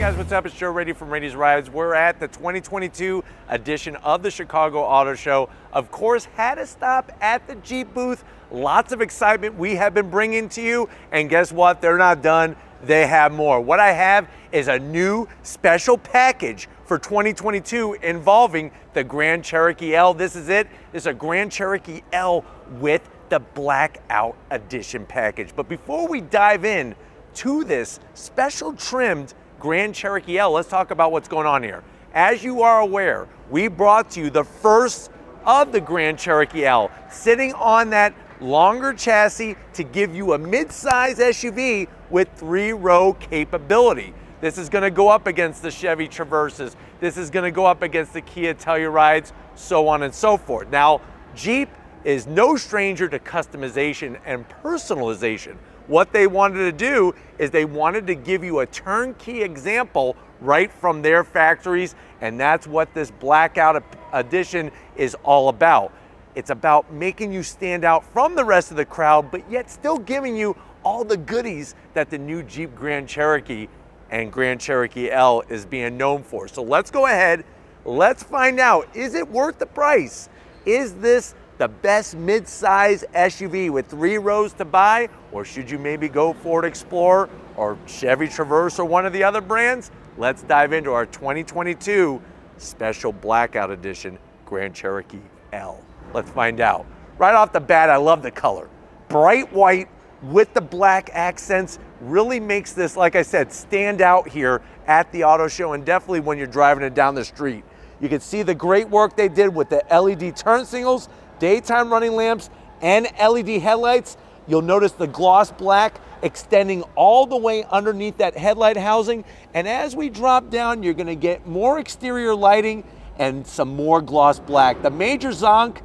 guys, what's up? It's Joe Raiti from Raiti's Rides. We're at the 2022 edition of the Chicago Auto Show. Of course, had to stop at the Jeep booth. Lots of excitement we have been bringing to you. And guess what? They're not done. They have more. What I have is a new special package for 2022 involving the Grand Cherokee L. This is it. This is a Grand Cherokee L with the Blackout Edition package. But before we dive in to this special trimmed Grand Cherokee L, let's talk about what's going on here. As you are aware, we brought to you the first of the Grand Cherokee L, sitting on that longer chassis to give you a mid-size SUV with 3-row capability. This is gonna go up against the Chevy Traverses. This is gonna go up against the Kia Tellurides, so on and so forth. Now, Jeep is no stranger to customization and personalization. What they wanted to do is they wanted to give you a turnkey example right from their factories, and that's what this Blackout Edition is all about. It's about making you stand out from the rest of the crowd, but yet still giving you all the goodies that the new Jeep Grand Cherokee and Grand Cherokee L is being known for. So let's go ahead, let's find out, is it worth the price? Is this the best mid-size SUV with 3 rows to buy, or should you maybe go Ford Explorer or Chevy Traverse or one of the other brands? Let's dive into our 2022 special Blackout Edition Grand Cherokee L. Let's find out. Right off the bat, I love the color. Bright white with the black accents really makes this, like I said, stand out here at the auto show, and definitely when you're driving it down the street. You can see the great work they did with the LED turn signals, daytime running lamps, and LED headlights. You'll notice the gloss black extending all the way underneath that headlight housing. And as we drop down, you're gonna get more exterior lighting and some more gloss black. The major zonk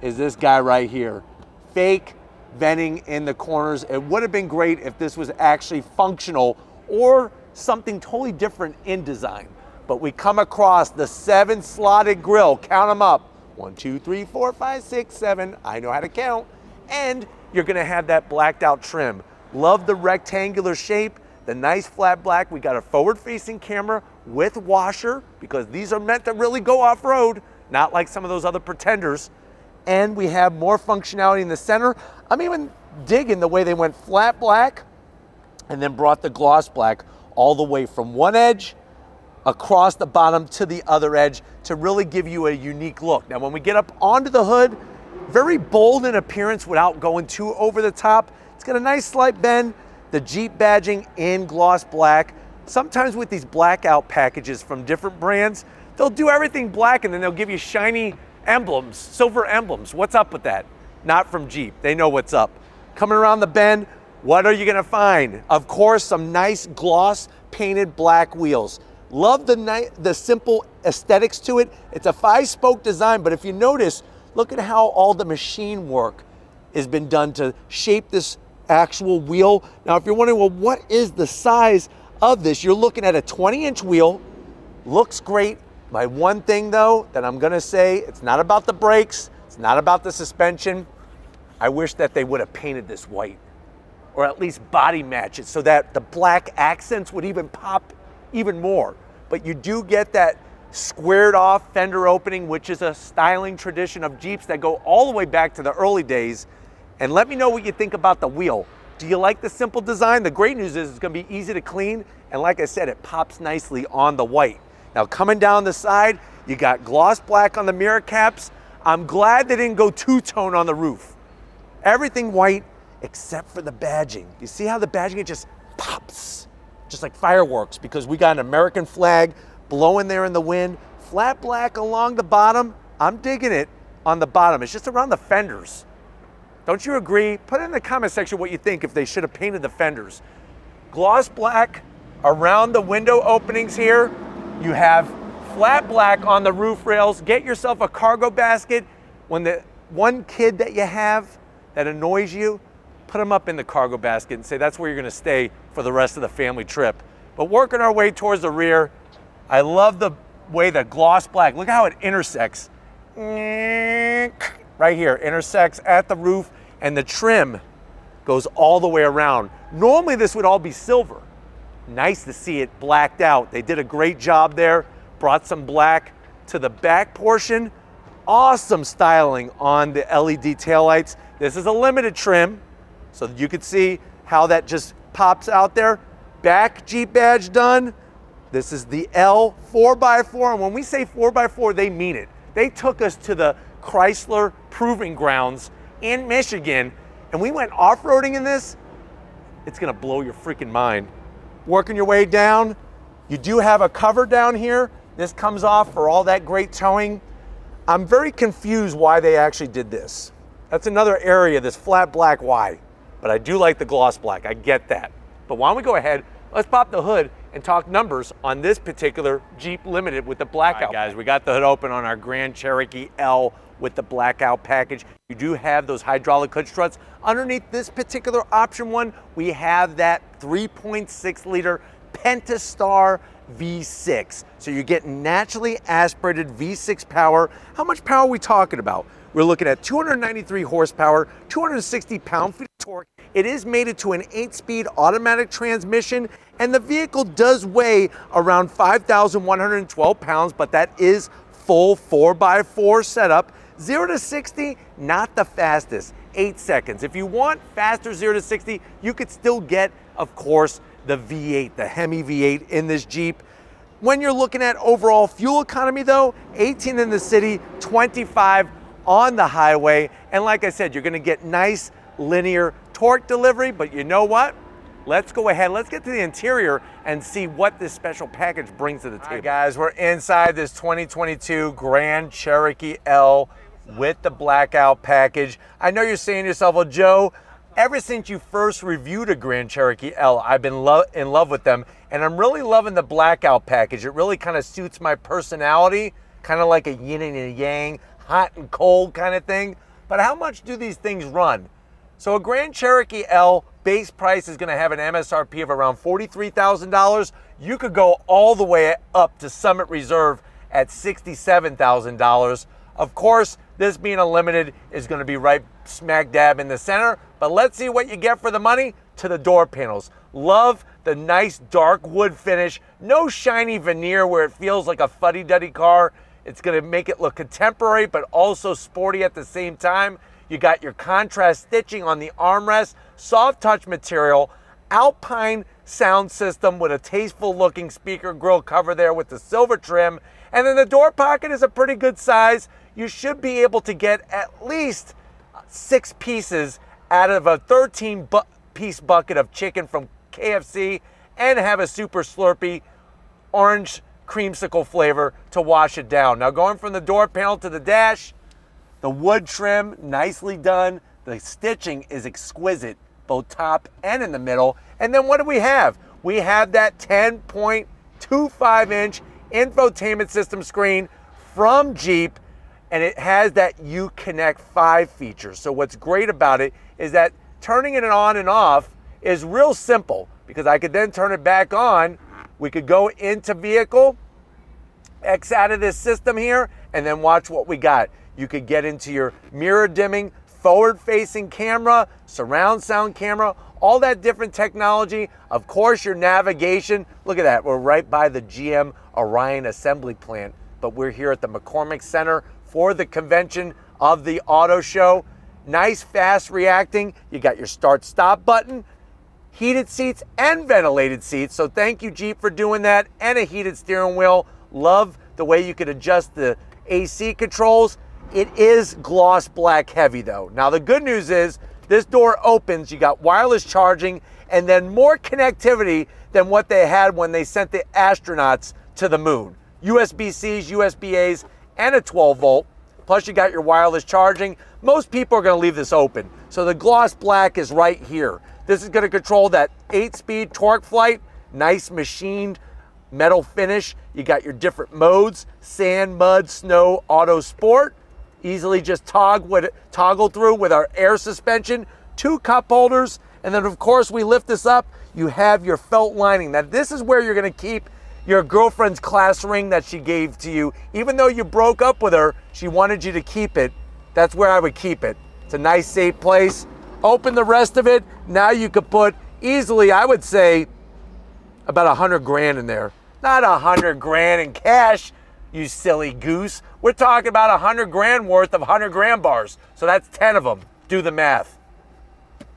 is this guy right here. Fake venting in the corners. It would have been great if this was actually functional or something totally different in design. But we come across the 7 slotted grille, count them up. 1, 2, 3, 4, 5, 6, 7. I know how to count. And you're gonna have that blacked out trim. Love the rectangular shape, the nice flat black. We got a forward-facing camera with washer, because these are meant to really go off-road, not like some of those other pretenders. And we have more functionality in the center. I'm even digging the way they went flat black and then brought the gloss black all the way from one edge across the bottom to the other edge to really give you a unique look. Now, when we get up onto the hood, very bold in appearance without going too over the top. It's got a nice slight bend, the Jeep badging in gloss black. Sometimes with these blackout packages from different brands, they'll do everything black and then they'll give you shiny emblems, silver emblems. What's up with that? Not from Jeep. They know what's up. Coming around the bend, what are you gonna find? Of course, some nice gloss painted black wheels. Love the simple aesthetics to it. It's a 5-spoke design, but if you notice, look at how all the machine work has been done to shape this actual wheel. Now, if you're wondering, well, what is the size of this? You're looking at a 20-inch wheel. Looks great. My one thing, though, that I'm gonna say, it's not about the brakes, it's not about the suspension. I wish that they would have painted this white, or at least body match it so that the black accents would even pop even more. But you do get that squared off fender opening, which is a styling tradition of Jeeps that go all the way back to the early days. And let me know what you think about the wheel. Do you like the simple design? The great news is it's gonna be easy to clean, and like I said, it pops nicely on the white. Now, coming down the side, you got gloss black on the mirror caps. I'm glad they didn't go two-tone on the roof. Everything white except for the badging. You see how the badging, it just pops, just like fireworks, because we got an American flag blowing there in the wind. Flat black along the bottom. I'm digging it on the bottom. It's just around the fenders. Don't you agree? Put in the comment section what you think, if they should have painted the fenders. Gloss black around the window openings here. You have flat black on the roof rails. Get yourself a cargo basket. When the one kid that you have that annoys you, put them up in the cargo basket and say that's where you're gonna stay for the rest of the family trip. But working our way towards the rear, I love the way the gloss black, look how it intersects. Right here, intersects at the roof, and the trim goes all the way around. Normally this would all be silver. Nice to see it blacked out. They did a great job there. Brought some black to the back portion. Awesome styling on the LED taillights. This is a limited trim, so that you can see how that just pops out there. Back Jeep badge done. This is the L 4x4, and when we say 4x4, they mean it. They took us to the Chrysler Proving Grounds in Michigan, and we went off-roading in this. It's gonna blow your freaking mind. Working your way down, you do have a cover down here. This comes off for all that great towing. I'm very confused why they actually did this. That's another area, this flat black, why? But I do like the gloss black, I get that. But why don't we go ahead, let's pop the hood and talk numbers on this particular Jeep Limited with the blackout. All right, guys, we got the hood open on our Grand Cherokee L with the blackout package. You do have those hydraulic hood struts. Underneath this particular option one, we have that 3.6 liter Pentastar V6. So you're getting naturally aspirated V6 power. How much power are we talking about? We're looking at 293 horsepower, 260 pound-feet of torque. It is mated to an 8-speed automatic transmission, and the vehicle does weigh around 5,112 pounds, but that is full 4x4 setup. 0 to 60, not the fastest, 8 seconds. If you want faster 0 to 60, you could still get, of course, the V8, the Hemi V8 in this Jeep. When you're looking at overall fuel economy though, 18 in the city, 25 on the highway. And like I said, you're gonna get nice linear torque delivery, but you know what? Let's go ahead, let's get to the interior and see what this special package brings to the table. All right, guys, we're inside this 2022 Grand Cherokee L with the blackout package. I know you're saying to yourself, well, Joe, ever since you first reviewed a Grand Cherokee L, I've been in love with them, and I'm really loving the blackout package. It really kind of suits my personality, kind of like a yin and a yang, hot and cold kind of thing. But how much do these things run? So a Grand Cherokee L base price is going to have an MSRP of around $43,000. You could go all the way up to Summit Reserve at $67,000. Of course, this being a limited is going to be right smack dab in the center, but let's see what you get for the money. To the door panels. Love the nice dark wood finish. No shiny veneer where it feels like a fuddy-duddy car. It's going to make it look contemporary, but also sporty at the same time. You got your contrast stitching on the armrest, soft touch material, Alpine sound system with a tasteful looking speaker grill cover there with the silver trim. And then the door pocket is a pretty good size. You should be able to get at least 6 pieces out of a 13-piece bucket of chicken from KFC and have a super slurpy orange creamsicle flavor to wash it down. Now going from the door panel to the dash, the wood trim, nicely done. The stitching is exquisite, both top and in the middle. And then what do we have? We have that 10.25-inch infotainment system screen from Jeep, and it has that Uconnect 5 feature. So what's great about it is that turning it on and off is real simple, because I could then turn it back on. We could go into vehicle, X out of this system here, and then watch what we got. You could get into your mirror dimming, forward-facing camera, surround sound camera, all that different technology. Of course, your navigation. Look at that. We're right by the GM Orion assembly plant, but we're here at the McCormick Center for the convention of the auto show. Nice, fast reacting. You got your start-stop button, heated seats and ventilated seats. So thank you, Jeep, for doing that, and a heated steering wheel. Love the way you could adjust the AC controls. It is gloss black heavy though. Now the good news is this door opens, you got wireless charging, and then more connectivity than what they had when they sent the astronauts to the moon. USB-Cs, USB-As, and a 12 volt. Plus you got your wireless charging. Most people are gonna leave this open. So the gloss black is right here. This is gonna control that 8-speed torque flight, nice machined metal finish. You got your different modes, sand, mud, snow, auto, sport. Easily just toggle through with our air suspension, 2 cup holders, and then of course we lift this up, you have your felt lining. Now this is where you're gonna keep your girlfriend's class ring that she gave to you. Even though you broke up with her, she wanted you to keep it. That's where I would keep it. It's a nice, safe place. Open the rest of it. Now you could put easily, I would say, about 100 grand in there. Not 100 grand in cash, you silly goose. We're talking about 100 grand worth of 100 grand bars. So that's 10 of them. Do the math.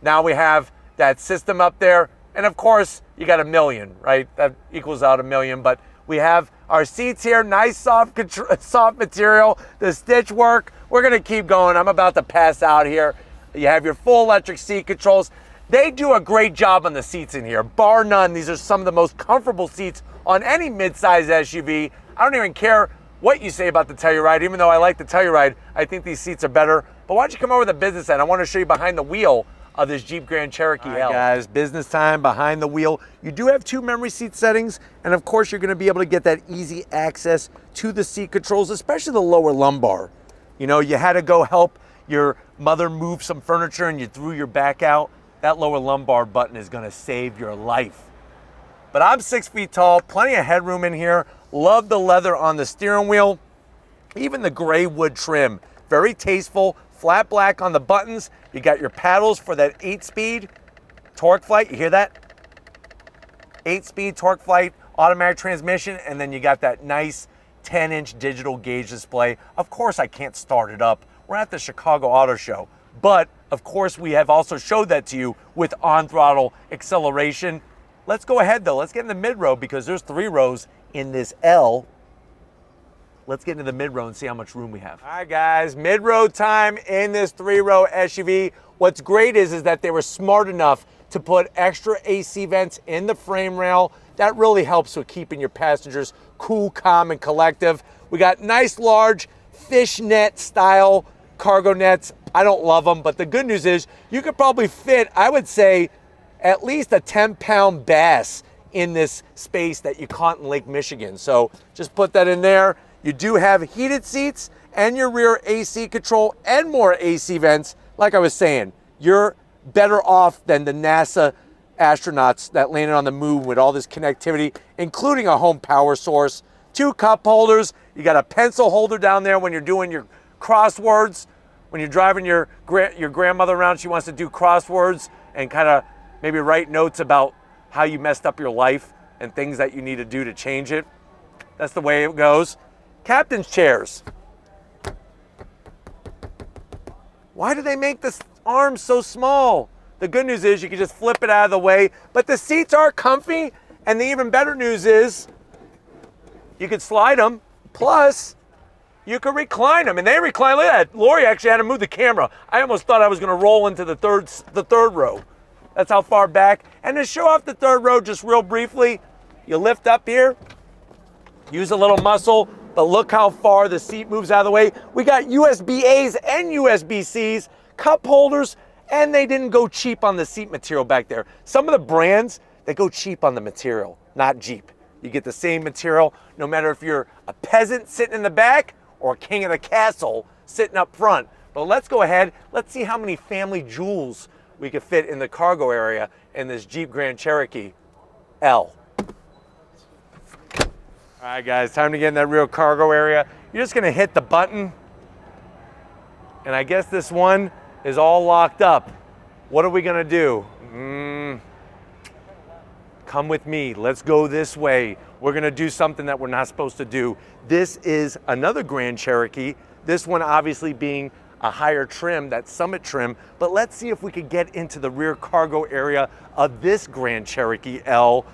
Now we have that system up there. And of course, you got $1 million, right? That equals out $1 million. But we have our seats here, nice soft material, the stitch work. We're gonna keep going. I'm about to pass out here. You have your full electric seat controls. They do a great job on the seats in here, bar none. These are some of the most comfortable seats on any midsize SUV. I don't even care what you say about the Telluride, even though I like the Telluride, I think these seats are better. But why don't you come over to the business end? I want to show you behind the wheel of this Jeep Grand Cherokee L. Guys, business time, behind the wheel. You do have 2 memory seat settings, and of course you're going to be able to get that easy access to the seat controls, especially the lower lumbar. You know, you had to go help your mother move some furniture and you threw your back out. That lower lumbar button is going to save your life. But I'm 6 feet tall, plenty of headroom in here. Love the leather on the steering wheel. Even the gray wood trim, very tasteful. Flat black on the buttons. You got your paddles for that 8-speed torque flight. You hear that? 8-speed torque flight, automatic transmission, and then you got that nice 10-inch digital gauge display. Of course, I can't start it up. We're at the Chicago Auto Show, but of course, we have also showed that to you with on-throttle acceleration. Let's go ahead though. Let's get in the mid-row because there's 3 rows in this L. Let's get into the mid-row and see how much room we have. All right, guys, mid-row time in this 3-row SUV. What's great is that they were smart enough to put extra AC vents in the frame rail. That really helps with keeping your passengers cool, calm, and collective. We got nice, large fishnet style cargo nets. I don't love them, but the good news is you could probably fit, I would say, at least a 10-pound bass in this space that you caught in Lake Michigan. So just put that in there. You do have heated seats and your rear AC control and more AC vents. Like I was saying, you're better off than the NASA astronauts that landed on the moon with all this connectivity, including a home power source, 2 cup holders. You got a pencil holder down there when you're doing your crosswords. When you're driving your grandmother around, she wants to do crosswords and kind of maybe write notes about how you messed up your life and things that you need to do to change it. That's the way it goes. Captain's chairs. Why do they make the arms so small? The good news is you can just flip it out of the way, but the seats are comfy, and the even better news is you could slide them, plus you could recline them, and they recline. Look at that. Lori actually had to move the camera. I almost thought I was gonna roll into the third row. That's how far back. And to show off the 3rd row just real briefly, you lift up here, use a little muscle, but look how far the seat moves out of the way. We got USB-A's and USB-C's, cup holders, and they didn't go cheap on the seat material back there. Some of the brands, they go cheap on the material, not Jeep. You get the same material, no matter if you're a peasant sitting in the back or a king of the castle sitting up front. But let's go ahead, let's see how many family jewels we could fit in the cargo area in this Jeep Grand Cherokee L. All right, guys, time to get in that real cargo area. You're just gonna hit the button, and I guess this one is all locked up. What are we gonna do? Come with me, let's go this way. We're gonna do something that we're not supposed to do. This is another Grand Cherokee, this one obviously being a higher trim, that Summit trim, but let's see if we could get into the rear cargo area of this Grand Cherokee L.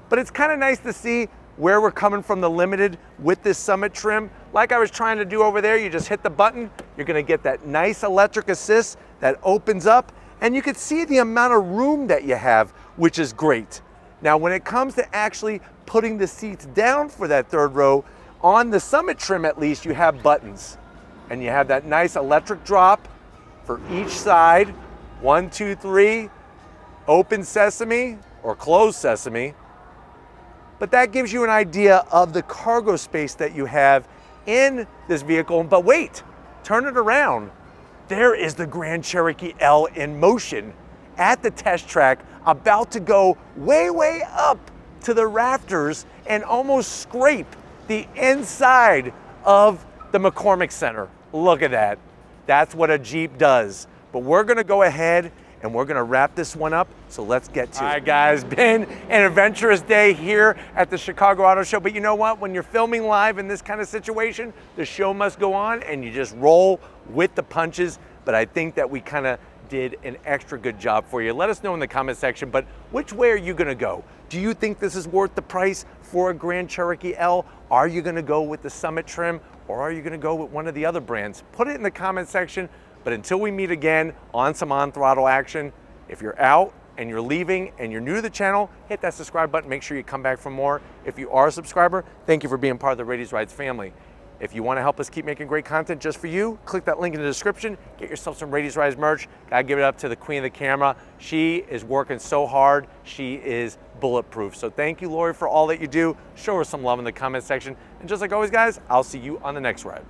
But it's kind of nice to see where we're coming from the Limited with this Summit trim. Like I was trying to do over there, you just hit the button, you're gonna get that nice electric assist that opens up, and you can see the amount of room that you have, which is great. Now, when it comes to actually putting the seats down for that 3rd row, on the Summit trim at least, you have buttons. And you have that nice electric drop for each side. 1, 2, 3, open sesame or closed sesame. But that gives you an idea of the cargo space that you have in this vehicle. But wait, turn it around. There is the Grand Cherokee L in motion at the test track, about to go way, way up to the rafters and almost scrape the inside of the McCormick Center. Look at that. That's what a Jeep does. But we're gonna go ahead and we're gonna wrap this one up, so let's get to it. All right, guys, been an adventurous day here at the Chicago Auto Show, but you know what? When you're filming live in this kind of situation, the show must go on, and you just roll with the punches, but I think that we kind of did an extra good job for you. Let us know in the comment section, but which way are you gonna go? Do you think this is worth the price for a Grand Cherokee L? Are you gonna go with the Summit trim, or are you gonna go with one of the other brands? Put it in the comment section, but until we meet again on some On Throttle action, if you're out and you're leaving and you're new to the channel, hit that subscribe button, make sure you come back for more. If you are a subscriber, thank you for being part of the Raity's Rides family. If you want to help us keep making great content just for you, click that link in the description, get yourself some Raity's Rides merch. Gotta give it up to the queen of the camera. She is working so hard, she is bulletproof. So thank you, Lori, for all that you do. Show her some love in the comment section. And just like always, guys, I'll see you on the next ride.